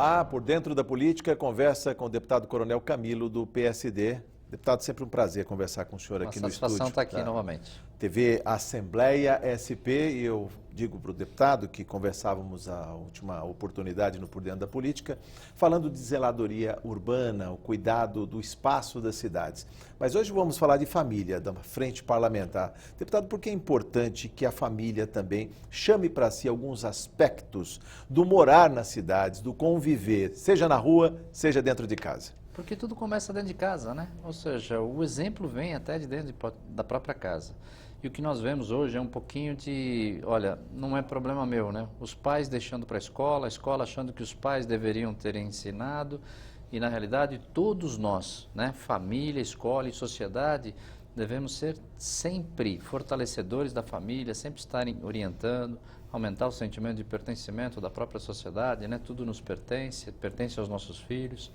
Olá, por dentro da política, conversa com o deputado Coronel Camilo, do PSD. Deputado, sempre um prazer conversar com o senhor aqui no estúdio. Uma satisfação estar aqui novamente. TV Assembleia SP, e eu digo para o deputado que conversávamos a última oportunidade no Por Dentro da Política, falando de zeladoria urbana, o cuidado do espaço das cidades. Mas hoje vamos falar de família, da frente parlamentar. Deputado, por que é importante que a família também chame para si alguns aspectos do morar nas cidades, do conviver, seja na rua, seja dentro de casa? Porque tudo começa dentro de casa, né? Ou seja, o exemplo vem até de dentro da própria casa. E o que nós vemos hoje é um pouquinho de, olha, não é problema meu, né? Os pais deixando para a escola achando que os pais deveriam ter ensinado, e na realidade todos nós, né? Família, escola e sociedade, devemos ser sempre fortalecedores da família, sempre estarem orientando, aumentar o sentimento de pertencimento da própria sociedade, né? Tudo nos pertence, pertence aos nossos filhos.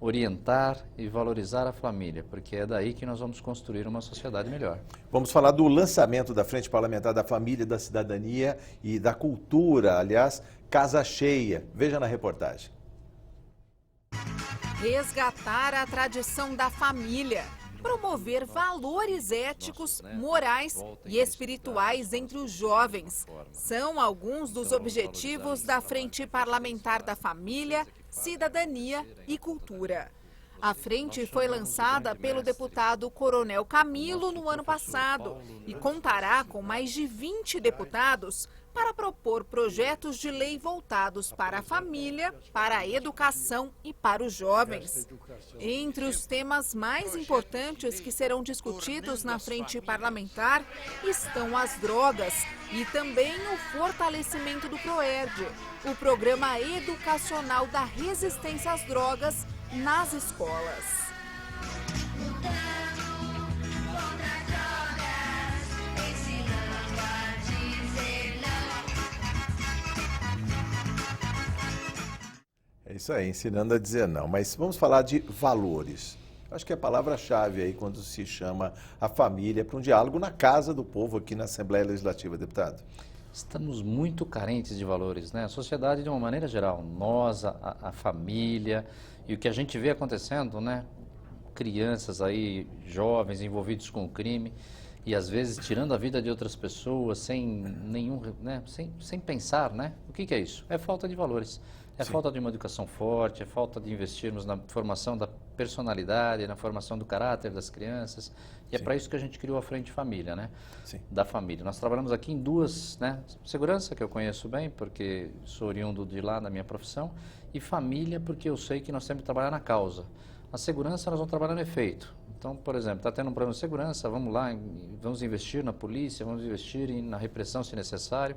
Orientar e valorizar a família, porque é daí que nós vamos construir uma sociedade melhor. Vamos falar do lançamento da Frente Parlamentar da Família, da Cidadania e da Cultura, aliás, Casa Cheia. Veja na reportagem. Resgatar a tradição da família, promover valores éticos, morais e espirituais entre os jovens. São alguns dos objetivos da Frente Parlamentar da Família, Cidadania e Cultura. A frente foi lançada pelo deputado Coronel Camilo no ano passado e contará com mais de 20 deputados para propor projetos de lei voltados para a família, para a educação e para os jovens. Entre os temas mais importantes que serão discutidos na frente parlamentar estão as drogas e também o fortalecimento do PROERD, o Programa Educacional da Resistência às Drogas nas escolas. É isso aí, ensinando a dizer não. Mas vamos falar de valores. Acho que é a palavra-chave aí quando se chama a família para um diálogo na casa do povo aqui na Assembleia Legislativa, deputado. Estamos muito carentes de valores, né? A sociedade de uma maneira geral, nós, a família, e o que a gente vê acontecendo, né? Crianças aí, jovens envolvidos com o crime, e às vezes tirando a vida de outras pessoas sem nenhum, né? Sem pensar, né? O que é isso? É falta de valores. É Sim. falta de uma educação forte, é falta de investirmos na formação da personalidade, na formação do caráter das crianças. E é para isso que a gente criou a Frente Família, né? Sim. Da família. Nós trabalhamos aqui em duas, né? Segurança, que eu conheço bem, porque sou oriundo de lá da minha profissão, e família, porque eu sei que nós temos que trabalhar na causa. A segurança, nós vamos trabalhar no efeito. Então, por exemplo, está tendo um problema de segurança, vamos lá, vamos investir na polícia, vamos investir na repressão se necessário.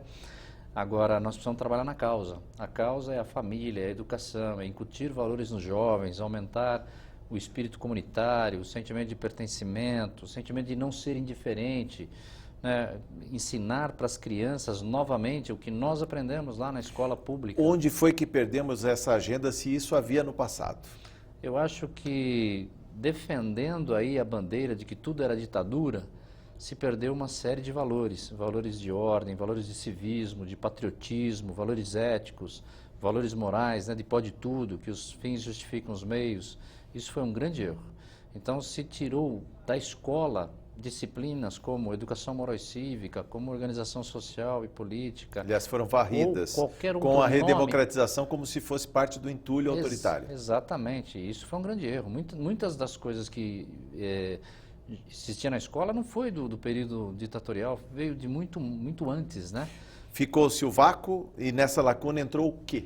Agora, nós precisamos trabalhar na causa. A causa é a família, é a educação, é incutir valores nos jovens, aumentar o espírito comunitário, o sentimento de pertencimento, o sentimento de não ser indiferente, né? Ensinar para as crianças novamente o que nós aprendemos lá na escola pública. Onde foi que perdemos essa agenda, se isso havia no passado? Eu acho que, defendendo aí a bandeira de que tudo era ditadura, se perdeu uma série de valores, valores de ordem, valores de civismo, de patriotismo, valores éticos, valores morais, né, de pode tudo, que os fins justificam os meios. Isso foi um grande erro. Então se tirou da escola disciplinas como educação moral e cívica, como organização social e política. Aliás, foram varridas com a redemocratização como se fosse parte do entulho autoritário. Exatamente, isso foi um grande erro. Muitas das coisas que existia na escola não foi do período ditatorial, veio de muito antes, né? Ficou-se o vácuo e nessa lacuna entrou o quê?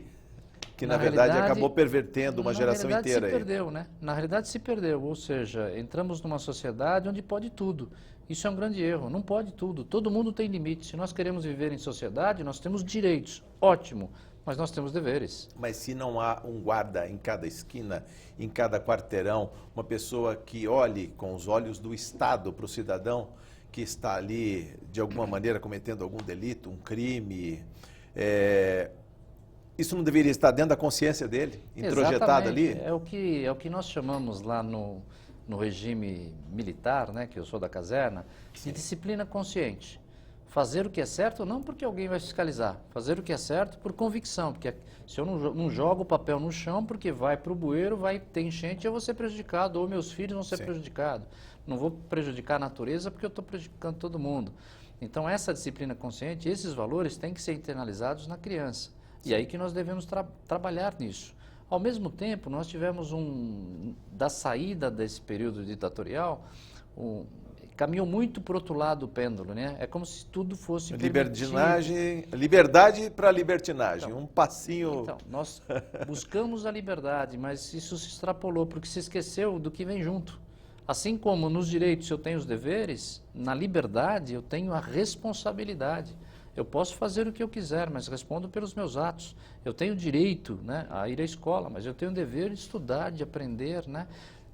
Que na verdade acabou pervertendo uma geração inteira. Se perdeu, né? Na realidade se perdeu, ou seja, entramos numa sociedade onde pode tudo. Isso é um grande erro, não pode tudo, todo mundo tem limite. Se nós queremos viver em sociedade, nós temos direitos, ótimo, mas nós temos deveres. Mas se não há um guarda em cada esquina, em cada quarteirão, uma pessoa que olhe com os olhos do Estado para o cidadão que está ali, de alguma maneira, cometendo algum delito, um crime, isso não deveria estar dentro da consciência dele, introjetado ali? É o que nós chamamos lá no regime militar, né, que eu sou da caserna, de disciplina consciente. Fazer o que é certo não porque alguém vai fiscalizar, fazer o que é certo por convicção, porque se eu não jogo o papel no chão porque vai para o bueiro, vai ter enchente e eu vou ser prejudicado, ou meus filhos vão ser prejudicados. Não vou prejudicar a natureza porque eu estou prejudicando todo mundo. Então essa disciplina consciente, esses valores têm que ser internalizados na criança. E aí que nós devemos trabalhar nisso. Ao mesmo tempo, nós tivemos da saída desse período ditatorial, caminhou muito para o outro lado do pêndulo, né? É como se tudo fosse liberdade para libertinagem, um passinho... Então, nós buscamos a liberdade, mas isso se extrapolou, porque se esqueceu do que vem junto. Assim como nos direitos eu tenho os deveres, na liberdade eu tenho a responsabilidade. Eu posso fazer o que eu quiser, mas respondo pelos meus atos. Eu tenho direito, né, a ir à escola, mas eu tenho o dever de estudar, de aprender, né?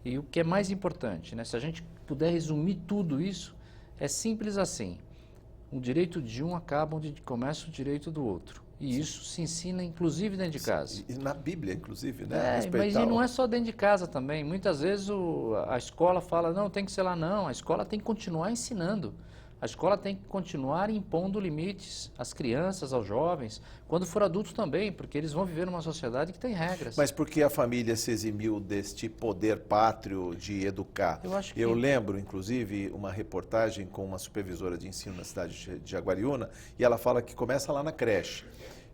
E o que é mais importante, né, se a gente puder resumir tudo isso, é simples assim. O direito de um acaba onde começa o direito do outro. E isso se ensina, inclusive, dentro de casa. E na Bíblia, inclusive, né? Mas e não é só dentro de casa também. Muitas vezes a escola fala, não, tem que ser lá, não. A escola tem que continuar ensinando. A escola tem que continuar impondo limites às crianças, aos jovens, quando for adulto também, porque eles vão viver numa sociedade que tem regras. Mas por que a família se eximiu deste poder pátrio de educar? Eu lembro, inclusive, uma reportagem com uma supervisora de ensino na cidade de Jaguariúna, e ela fala que começa lá na creche.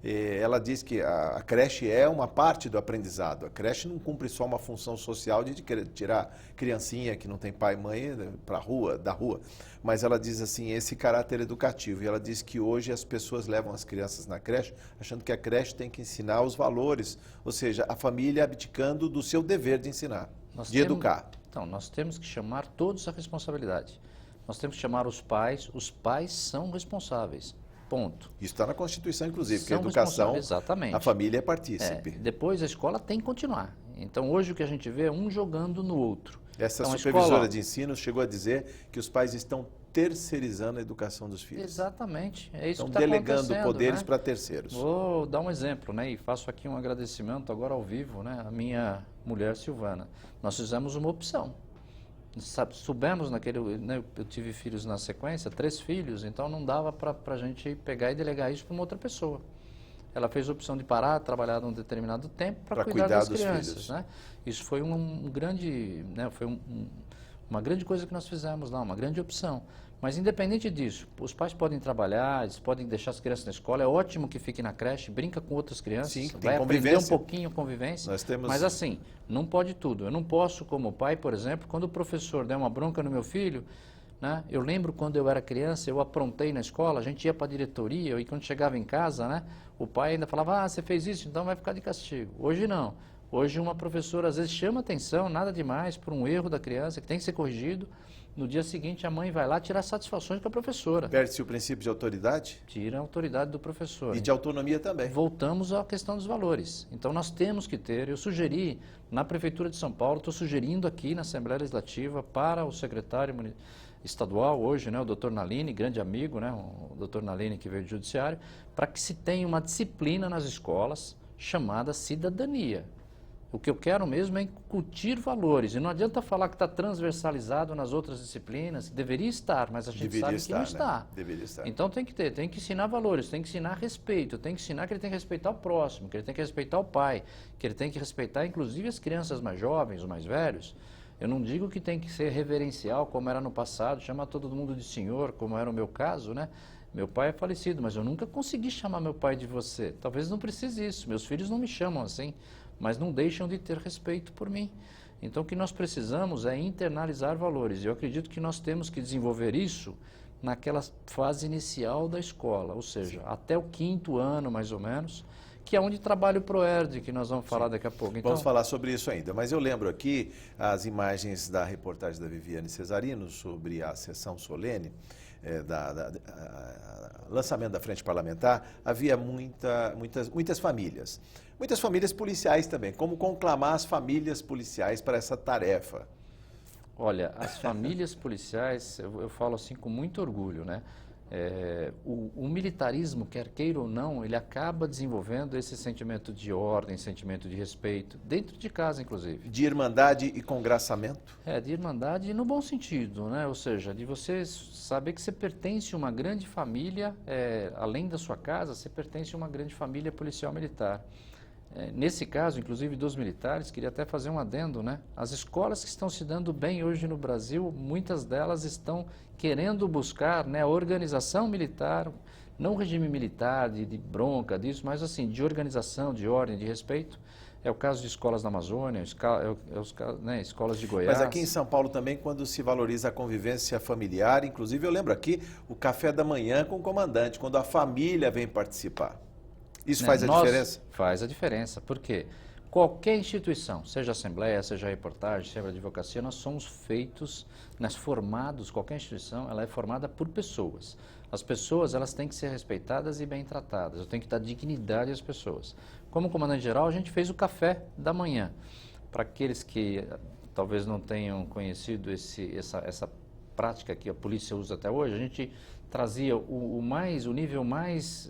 Ela diz que a creche é uma parte do aprendizado. A creche não cumpre só uma função social de tirar criancinha que não tem pai e mãe da rua. Mas ela diz assim, esse caráter educativo. E ela diz que hoje as pessoas levam as crianças na creche achando que a creche tem que ensinar os valores. Ou seja, a família abdicando do seu dever de ensinar, educar. Então, nós temos que chamar todos à responsabilidade. Nós temos que chamar os pais são responsáveis. Ponto. Isso está na Constituição, inclusive, que a educação, exatamente. A família é partícipe. Depois a escola tem que continuar. Então hoje o que a gente vê é um jogando no outro. Essa supervisora de ensino chegou a dizer que os pais estão terceirizando a educação dos filhos. Exatamente, é isso que Estão está delegando acontecendo, poderes, né? Para terceiros. Vou dar um exemplo, né? E faço aqui um agradecimento agora ao vivo, né? A minha mulher Silvana. Nós fizemos uma opção. Soubemos né, eu tive filhos na sequência, 3 filhos, então não dava para a gente pegar e delegar isso para uma outra pessoa. Ela fez a opção de parar, trabalhar num determinado tempo para cuidar das crianças, né? Isso foi uma grande coisa que nós fizemos lá, uma grande opção. Mas independente disso, os pais podem trabalhar, eles podem deixar as crianças na escola, é ótimo que fique na creche, brinca com outras crianças, sim, vai aprender um pouquinho convivência, mas assim, não pode tudo. Eu não posso, como pai, por exemplo, quando o professor der uma bronca no meu filho, né, eu lembro quando eu era criança, eu aprontei na escola, a gente ia para a diretoria e quando chegava em casa, né, o pai ainda falava, você fez isso, então vai ficar de castigo. Hoje não. Hoje uma professora às vezes chama atenção, nada demais, por um erro da criança que tem que ser corrigido. No dia seguinte, a mãe vai lá tirar satisfações com a professora. Perde-se o princípio de autoridade? Tira a autoridade do professor. E de autonomia também. Voltamos à questão dos valores. Então, nós temos que ter, eu sugeri, na Prefeitura de São Paulo, estou sugerindo aqui na Assembleia Legislativa para o secretário estadual hoje, né, o doutor Nalini, grande amigo, né, o doutor Nalini que veio do Judiciário, para que se tenha uma disciplina nas escolas chamada cidadania. O que eu quero mesmo é incutir valores. E não adianta falar que está transversalizado nas outras disciplinas. Deveria estar, mas a gente sabe que não está. Deveria estar. Então tem que ensinar valores, tem que ensinar respeito, tem que ensinar que ele tem que respeitar o próximo, que ele tem que respeitar o pai, que ele tem que respeitar inclusive as crianças mais jovens, os mais velhos. Eu não digo que tem que ser reverencial, como era no passado, chamar todo mundo de senhor, como era o meu caso, né? Meu pai é falecido, mas eu nunca consegui chamar meu pai de você. Talvez não precise isso, meus filhos não me chamam assim, mas não deixam de ter respeito por mim. Então o que nós precisamos é internalizar valores. Eu acredito que nós temos que desenvolver isso naquela fase inicial da escola, ou seja, até o 5º ano mais ou menos, que é onde trabalha o ProERD, que nós vamos falar daqui a pouco. Então, vamos falar sobre isso ainda, mas eu lembro aqui as imagens da reportagem da Viviane Cesarino sobre a sessão solene, lançamento da Frente Parlamentar. Havia muitas famílias. Muitas famílias policiais também. Como conclamar as famílias policiais para essa tarefa? Olha, as famílias policiais, eu falo assim com muito orgulho, né? O militarismo, quer queira ou não, ele acaba desenvolvendo esse sentimento de ordem, sentimento de respeito, dentro de casa, inclusive. De irmandade e congraçamento? De irmandade no bom sentido, né? Ou seja, de você saber que você pertence a uma grande família, além da sua casa, você pertence a uma grande família policial militar. Nesse caso, inclusive dos militares, queria até fazer um adendo, né? As escolas que estão se dando bem hoje no Brasil, muitas delas estão querendo buscar, né, a organização militar, não o regime militar, de bronca, disso, mas assim, de organização, de ordem, de respeito. É o caso de escolas da Amazônia, né, escolas de Goiás. Mas aqui em São Paulo também, quando se valoriza a convivência familiar, inclusive eu lembro aqui o café da manhã com o comandante, quando a família vem participar. Isso faz a diferença? Faz a diferença, porque qualquer instituição, seja Assembleia, seja Reportagem, seja Advocacia, nós somos feitos, formados, qualquer instituição, ela é formada por pessoas. As pessoas, elas têm que ser respeitadas e bem tratadas, eu tenho que dar dignidade às pessoas. Como comandante-geral, a gente fez o café da manhã. Para aqueles que talvez não tenham conhecido essa prática que a polícia usa até hoje, a gente trazia o nível mais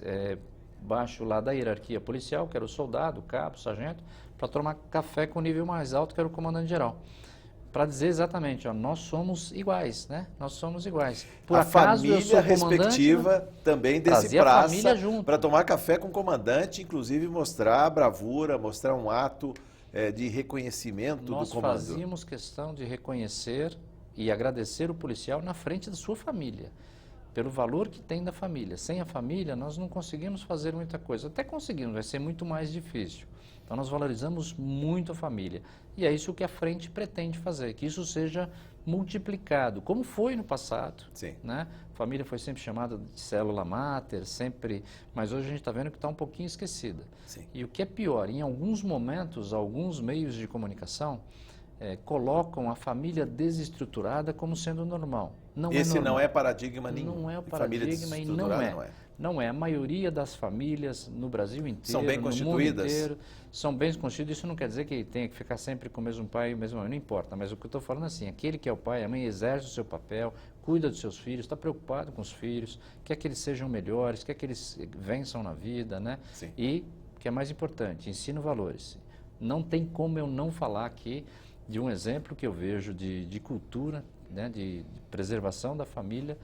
baixo lá da hierarquia policial, que era o soldado, o cabo, o sargento, para tomar café com o nível mais alto, que era o comandante-geral. Para dizer exatamente, nós somos iguais, né? Nós somos iguais. Por acaso, família eu sou respectiva, né? Também desse praça para tomar café com o comandante, inclusive mostrar bravura, mostrar um ato de reconhecimento do comando. Nós fazíamos questão de reconhecer e agradecer o policial na frente da sua família, pelo valor que tem da família. Sem a família, nós não conseguimos fazer muita coisa. Até conseguimos, vai ser muito mais difícil. Então, nós valorizamos muito a família. E é isso que a frente pretende fazer, que isso seja multiplicado, como foi no passado. Sim. Né? A família foi sempre chamada de célula máter, sempre, mas hoje a gente está vendo que está um pouquinho esquecida. Sim. E o que é pior, em alguns momentos, alguns meios de comunicação colocam a família desestruturada como sendo normal. Esse normal. Não é paradigma nenhum. Não é o paradigma e não é. Não é. A maioria das famílias no Brasil inteiro, são bem constituídas? No mundo inteiro, são bem constituídas. Isso não quer dizer que tenha que ficar sempre com o mesmo pai e o mesmo mãe, não importa. Mas o que eu estou falando é assim, aquele que é o pai e a mãe exerce o seu papel, cuida dos seus filhos, está preocupado com os filhos, quer que eles sejam melhores, quer que eles vençam na vida, né? Sim. E, o que é mais importante, ensina valores. Não tem como eu não falar aqui de um exemplo que eu vejo de cultura, né, de preservação da família,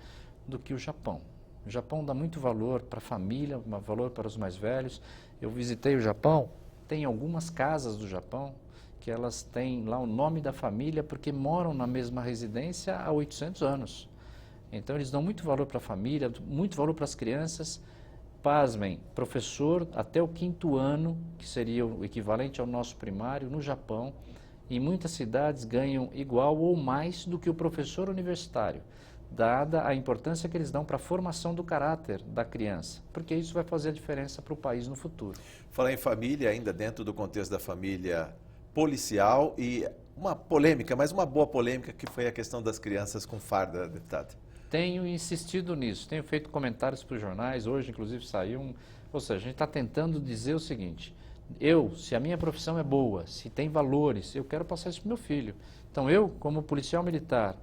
do que o Japão. O Japão dá muito valor para a família, valor para os mais velhos. Eu visitei o Japão, tem algumas casas do Japão que elas têm lá o nome da família porque moram na mesma residência há 800 anos. Então eles dão muito valor para a família, muito valor para as crianças. Pasmem, professor até o 5º ano, que seria o equivalente ao nosso primário, no Japão, em muitas cidades ganham igual ou mais do que o professor universitário, dada a importância que eles dão para a formação do caráter da criança, porque isso vai fazer a diferença para o país no futuro. Falar em família, ainda dentro do contexto da família policial, e uma polêmica, mas uma boa polêmica, que foi a questão das crianças com farda, deputado. Tenho insistido nisso, tenho feito comentários para os jornais, hoje inclusive saiu ou seja, a gente está tentando dizer o seguinte: se a minha profissão é boa, se tem valores, eu quero passar isso para o meu filho. Então eu, como policial militar,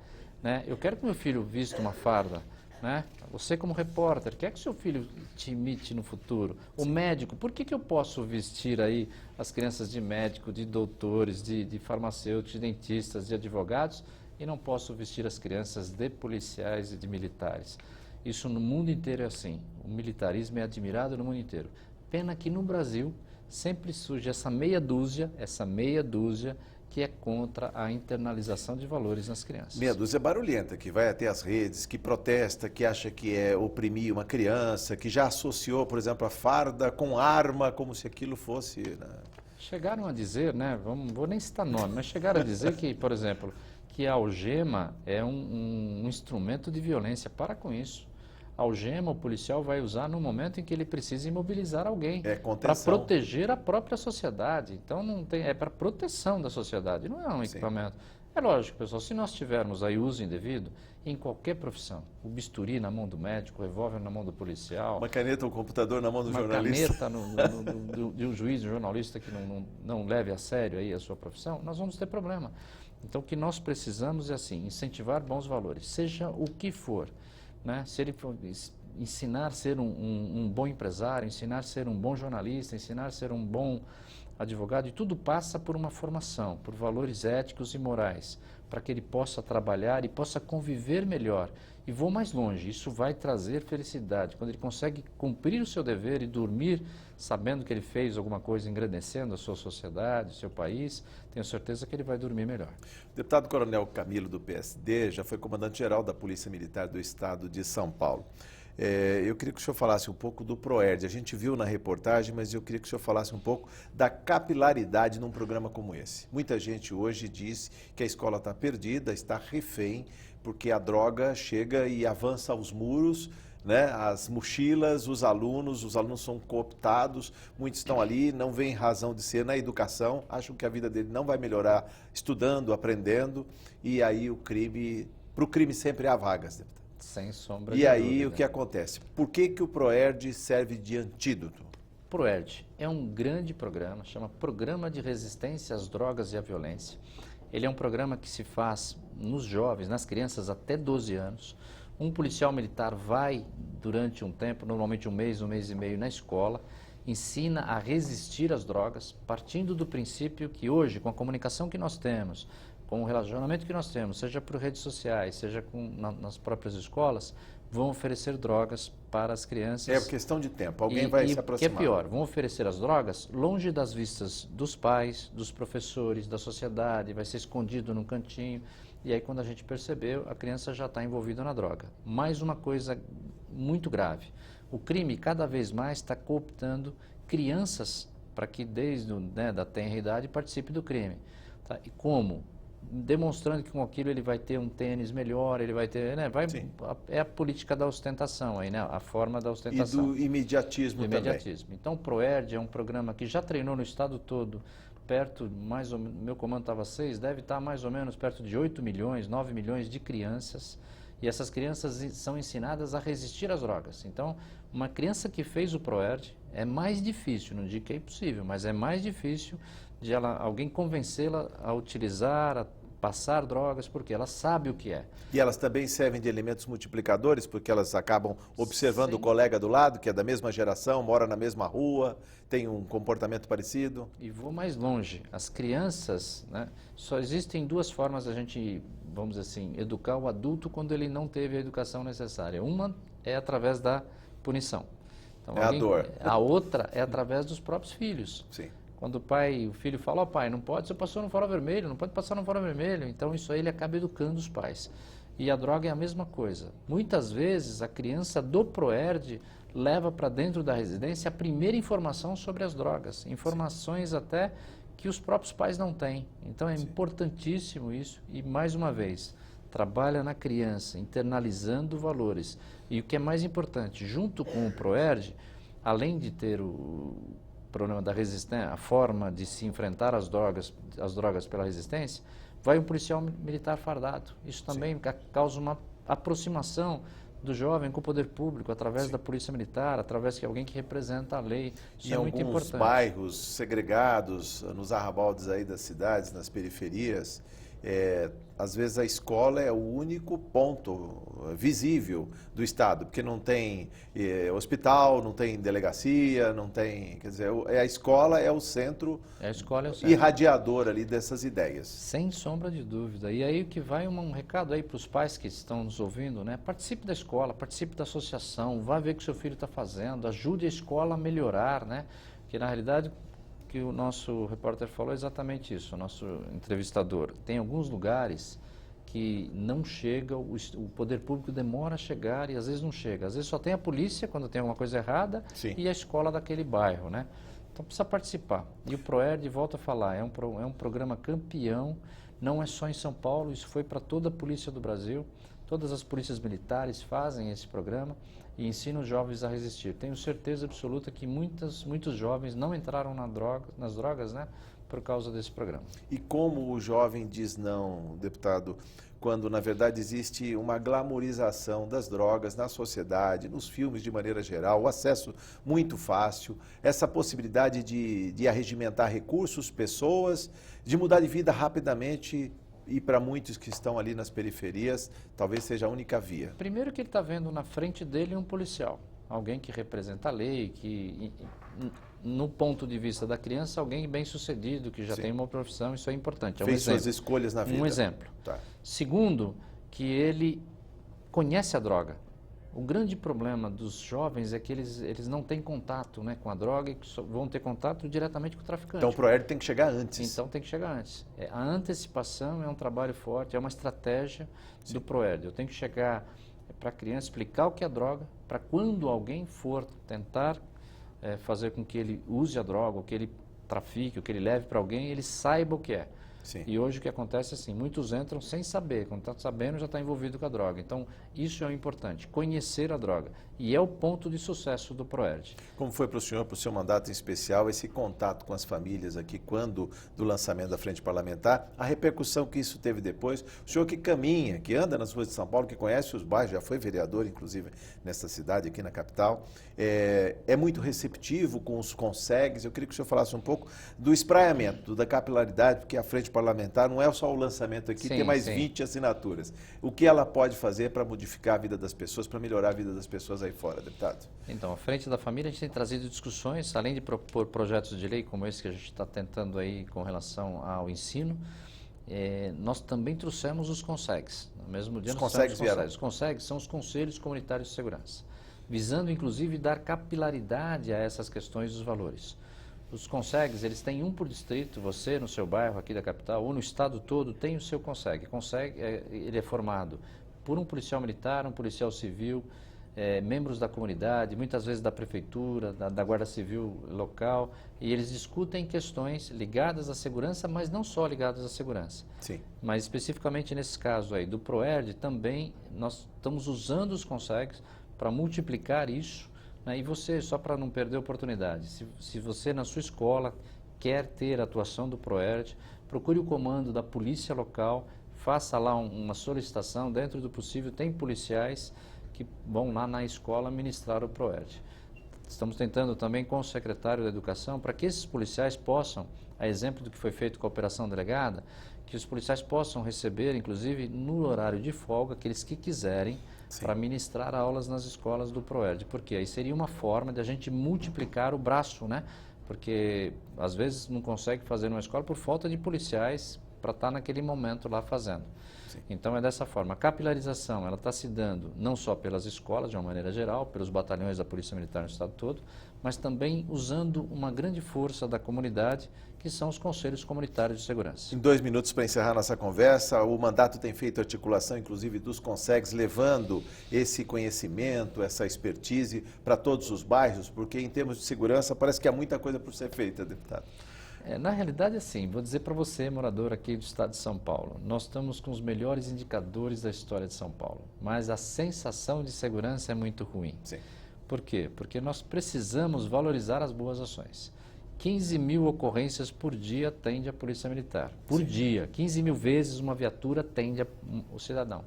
né, eu quero que meu filho vista uma farda, né? Você como repórter, quer que seu filho te imite no futuro? O médico, por que eu posso vestir aí as crianças de médico, de doutores, de farmacêuticos, de dentistas, de advogados, e não posso vestir as crianças de policiais e de militares? Isso no mundo inteiro é assim. O militarismo é admirado no mundo inteiro. Pena que no Brasil sempre surge essa meia dúzia que é contra a internalização de valores nas crianças. Meia dúzia barulhenta, que vai até as redes, que protesta, que acha que é oprimir uma criança, que já associou, por exemplo, a farda com arma, como se aquilo fosse... Né? Chegaram a dizer, né, vou nem citar nome, mas chegaram a dizer que, por exemplo, que a algema é um instrumento de violência. Para com isso. A algema o policial vai usar no momento em que ele precisa imobilizar alguém, para proteger a própria sociedade. Então não tem, é para proteção da sociedade, não é um equipamento. É lógico, pessoal, se nós tivermos aí uso indevido, em qualquer profissão, o bisturi na mão do médico, o revólver na mão do policial, uma caneta ou um computador na mão do jornalista, uma caneta de um juiz, um jornalista que não leve a sério aí a sua profissão, nós vamos ter problema. Então o que nós precisamos é assim, incentivar bons valores, seja o que for. Né? Se ele for ensinar a ser um bom empresário, ensinar a ser um bom jornalista, ensinar a ser um bom advogado, e tudo passa por uma formação, por valores éticos e morais, para que ele possa trabalhar e possa conviver melhor. E vou mais longe, isso vai trazer felicidade. Quando ele consegue cumprir o seu dever e dormir sabendo que ele fez alguma coisa engrandecendo a sua sociedade, o seu país, tenho certeza que ele vai dormir melhor. O deputado Coronel Camilo, do PSD, já foi comandante-geral da Polícia Militar do Estado de São Paulo. Eu queria que o senhor falasse um pouco do PROERD. A gente viu na reportagem, mas eu queria que o senhor falasse um pouco da capilaridade num programa como esse. Muita gente hoje diz que a escola está perdida, está refém, porque a droga chega e avança aos muros, né? As mochilas, os alunos são cooptados, muitos estão ali, não veem razão de ser na educação, acham que a vida dele não vai melhorar estudando, aprendendo, e aí para o crime sempre há vagas, deputado. Sem sombra de dúvida. E aí o que acontece? Por que o PROERD serve de antídoto? O PROERD é um grande programa, chama Programa de Resistência às Drogas e à Violência. Ele é um programa que se faz nos jovens, nas crianças até 12 anos. Um policial militar vai durante um tempo, normalmente um mês e meio na escola, ensina a resistir às drogas, partindo do princípio que hoje, com a comunicação que nós temos, com o relacionamento que nós temos, seja por redes sociais, seja nas próprias escolas, vão oferecer drogas para as crianças. É questão de tempo, alguém vai se aproximar. O que é pior, vão oferecer as drogas longe das vistas dos pais, dos professores, da sociedade, vai ser escondido num cantinho, e aí quando a gente percebeu, a criança já está envolvida na droga. Mais uma coisa muito grave, o crime cada vez mais está cooptando crianças para que desde da tenra idade participe do crime. Tá? E como? Demonstrando que com aquilo ele vai ter um tênis melhor, ele vai ter, é a política da ostentação aí, né? A forma da ostentação. E do imediatismo também. Então o PROERD é um programa que já treinou no estado todo, perto, mais ou menos, meu comando estava 6, deve estar mais ou menos perto de 8 milhões, 9 milhões de crianças, e essas crianças são ensinadas a resistir às drogas. Então, uma criança que fez o PROERD é mais difícil, não digo que é impossível, mas é mais difícil de alguém convencê-la a utilizar, a passar drogas, porque ela sabe o que é. E elas também servem de elementos multiplicadores, porque elas acabam observando o colega do lado, que é da mesma geração, mora na mesma rua, tem um comportamento parecido. E vou mais longe, as crianças, só existem duas formas da gente, vamos dizer assim, educar o adulto quando ele não teve a educação necessária. Uma é através da punição. Então, a dor. A outra é através dos próprios filhos. Sim. Quando o filho fala, pai, não pode, você passou no farol vermelho, não pode passar no farol vermelho. Então isso aí ele acaba educando os pais. E a droga é a mesma coisa. Muitas vezes a criança do PROERD leva para dentro da residência a primeira informação sobre as drogas. Informações até que os próprios pais não têm. Então é importantíssimo isso. E mais uma vez, trabalha na criança, internalizando valores. E o que é mais importante, junto com o PROERD, além de ter o problema da resistência, a forma de se enfrentar as drogas pela resistência, vai um policial militar fardado. Isso também causa uma aproximação do jovem com o poder público, através da polícia militar, através de alguém que representa a lei. Isso é muito importante. Em alguns bairros segregados, nos arrabaldes aí das cidades, nas periferias, às vezes a escola é o único ponto visível do Estado, porque não tem hospital, não tem delegacia, não tem, quer dizer, a escola é o centro, irradiador ali dessas ideias. Sem sombra de dúvida. E aí que vai um recado aí para os pais que estão nos ouvindo, participe da escola, participe da associação, vá ver o que seu filho está fazendo, ajude a escola a melhorar, que na realidade que o nosso repórter falou exatamente isso, o nosso entrevistador. Tem alguns lugares que não chega, o poder público demora a chegar e às vezes não chega. Às vezes só tem a polícia quando tem alguma coisa errada e a escola daquele bairro, Então precisa participar. E o PROERD, volto a falar, é um programa campeão, não é só em São Paulo, isso foi para toda a polícia do Brasil. Todas as polícias militares fazem esse programa e ensinam os jovens a resistir. Tenho certeza absoluta que muitos jovens não entraram nas drogas, por causa desse programa. E como o jovem diz não, deputado, quando na verdade existe uma glamorização das drogas na sociedade, nos filmes de maneira geral, o acesso muito fácil, essa possibilidade de arregimentar recursos, pessoas, de mudar de vida rapidamente, e para muitos que estão ali nas periferias, talvez seja a única via. Primeiro que ele está vendo na frente dele um policial, alguém que representa a lei, que no ponto de vista da criança, alguém bem sucedido, que já Sim. tem uma profissão, isso é importante. É Fez suas escolhas na vida. Um exemplo. Tá. Segundo, que ele conhece a droga. O grande problema dos jovens é que eles não têm contato, né, com a droga e que só vão ter contato diretamente com o traficante. Então o ProERD tem que chegar antes. Então tem que chegar antes. A antecipação é um trabalho forte, é uma estratégia do ProERD. Eu tenho que chegar para a criança, explicar o que é droga, para quando alguém for tentar fazer com que ele use a droga, ou que ele trafique, ou que ele leve para alguém, ele saiba o que é. Sim. E hoje o que acontece é assim, muitos entram sem saber, quando está sabendo já está envolvido com a droga. Então isso é o importante, conhecer a droga. E é o ponto de sucesso do ProERD. Como foi para o senhor, para o seu mandato em especial, esse contato com as famílias aqui, quando do lançamento da Frente Parlamentar, a repercussão que isso teve depois? O senhor que caminha, que anda nas ruas de São Paulo, que conhece os bairros, já foi vereador, inclusive, nessa cidade aqui na capital, é muito receptivo com os consegues. Eu queria que o senhor falasse um pouco do espraiamento, da capilaridade, porque a Frente Parlamentar não é só o lançamento aqui, tem mais 20 assinaturas. O que ela pode fazer para modificar a vida das pessoas, para melhorar a vida das pessoas aí fora, deputado? Então, a Frente da Família, a gente tem trazido discussões, além de propor projetos de lei como esse que a gente está tentando aí com relação ao ensino, nós também trouxemos os consegues. No mesmo dia, os consegues vieram. Os consegues são os Conselhos Comunitários de Segurança, visando inclusive dar capilaridade a essas questões dos valores. Os consegues, eles têm um por distrito, você no seu bairro aqui da capital ou no estado todo tem o seu consegue. Ele é formado por um policial militar, um policial civil, membros da comunidade, muitas vezes da prefeitura, da Guarda Civil local, e eles discutem questões ligadas à segurança, mas não só ligadas à segurança. Sim. Mas especificamente nesse caso aí do ProERD, também nós estamos usando os consegues para multiplicar isso, né? E você, só para não perder a oportunidade, se você na sua escola quer ter a atuação do ProERD, procure o comando da polícia local, faça lá uma solicitação, dentro do possível tem policiais que vão lá na escola ministrar o ProERD. Estamos tentando também com o secretário da Educação para que esses policiais possam, a exemplo do que foi feito com a Operação Delegada, que os policiais possam receber, inclusive no horário de folga, aqueles que quiserem, para ministrar aulas nas escolas do ProERD. Porque aí seria uma forma de a gente multiplicar o braço, né? Porque às vezes não consegue fazer numa escola por falta de policiais para estar naquele momento lá fazendo. Sim. Então é dessa forma. A capilarização ela está se dando não só pelas escolas, de uma maneira geral, pelos batalhões da Polícia Militar no estado todo, mas também usando uma grande força da comunidade, que são os Conselhos Comunitários de Segurança. Em 2 minutos para encerrar nossa conversa, o mandato tem feito articulação, inclusive dos consegues, levando esse conhecimento, essa expertise para todos os bairros, porque em termos de segurança parece que há muita coisa por ser feita, deputado. Na realidade, assim, vou dizer para você, morador aqui do estado de São Paulo, nós estamos com os melhores indicadores da história de São Paulo, mas a sensação de segurança é muito ruim. Sim. Por quê? Porque nós precisamos valorizar as boas ações. 15 mil ocorrências por dia atende a Polícia Militar. Por Sim. dia. 15 mil vezes uma viatura atende o cidadão.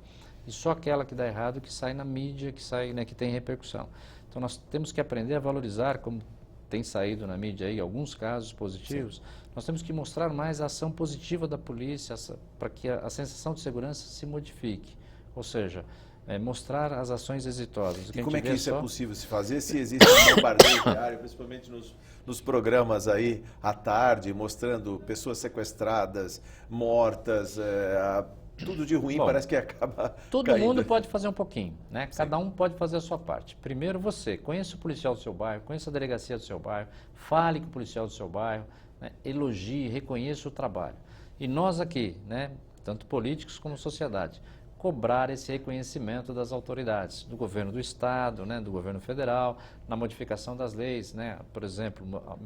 E só aquela que dá errado que sai na mídia, que sai, né, que tem repercussão. Então nós temos que aprender a valorizar, como tem saído na mídia aí alguns casos positivos. Sim. Nós temos que mostrar mais a ação positiva da polícia para que a sensação de segurança se modifique. Ou seja, mostrar as ações exitosas. E como é que isso é possível se fazer se existe um bombardeio diário, principalmente nos programas aí à tarde, mostrando pessoas sequestradas, mortas, tudo de ruim. Bom, parece que acaba todo caindo. Mundo pode fazer um pouquinho, né? Sim. Cada um pode fazer a sua parte. Primeiro você, conheça o policial do seu bairro, conheça a delegacia do seu bairro, fale com o policial do seu bairro, né? Elogie, reconheça o trabalho. E nós aqui, né, tanto políticos como sociedade, cobrar esse reconhecimento das autoridades, do governo do estado, né, do governo federal, na modificação das leis, né? Por exemplo,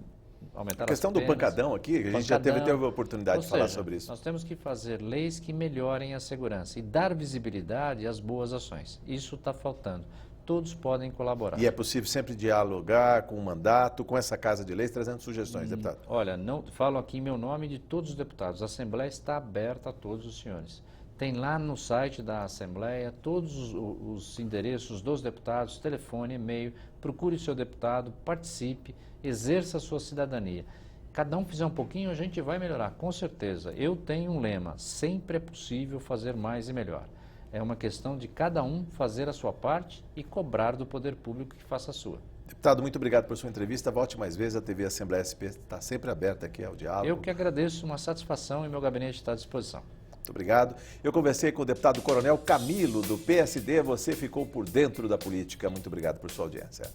aumentar a questão do pancadão aqui, a gente já teve a oportunidade de falar sobre isso. Nós temos que fazer leis que melhorem a segurança e dar visibilidade às boas ações. Isso está faltando. Todos podem colaborar. E é possível sempre dialogar com o mandato, com essa Casa de Leis, trazendo sugestões, deputado? Olha, não falo aqui em meu nome de todos os deputados. A Assembleia está aberta a todos os senhores. Tem lá no site da Assembleia todos os endereços dos deputados, telefone, e-mail. Procure o seu deputado, participe, exerça a sua cidadania. cada um fizer um pouquinho, a gente vai melhorar, com certeza. Eu tenho um lema, sempre é possível fazer mais e melhor. É uma questão de cada um fazer a sua parte e cobrar do poder público que faça a sua. Deputado, muito obrigado por sua entrevista. Volte mais vezes, a TV Assembleia SP está sempre aberta aqui ao diálogo. Eu que agradeço, uma satisfação e meu gabinete está à disposição. Muito obrigado. Eu conversei com o deputado Coronel Camilo, do PSD. Você ficou por dentro da política. Muito obrigado por sua audiência.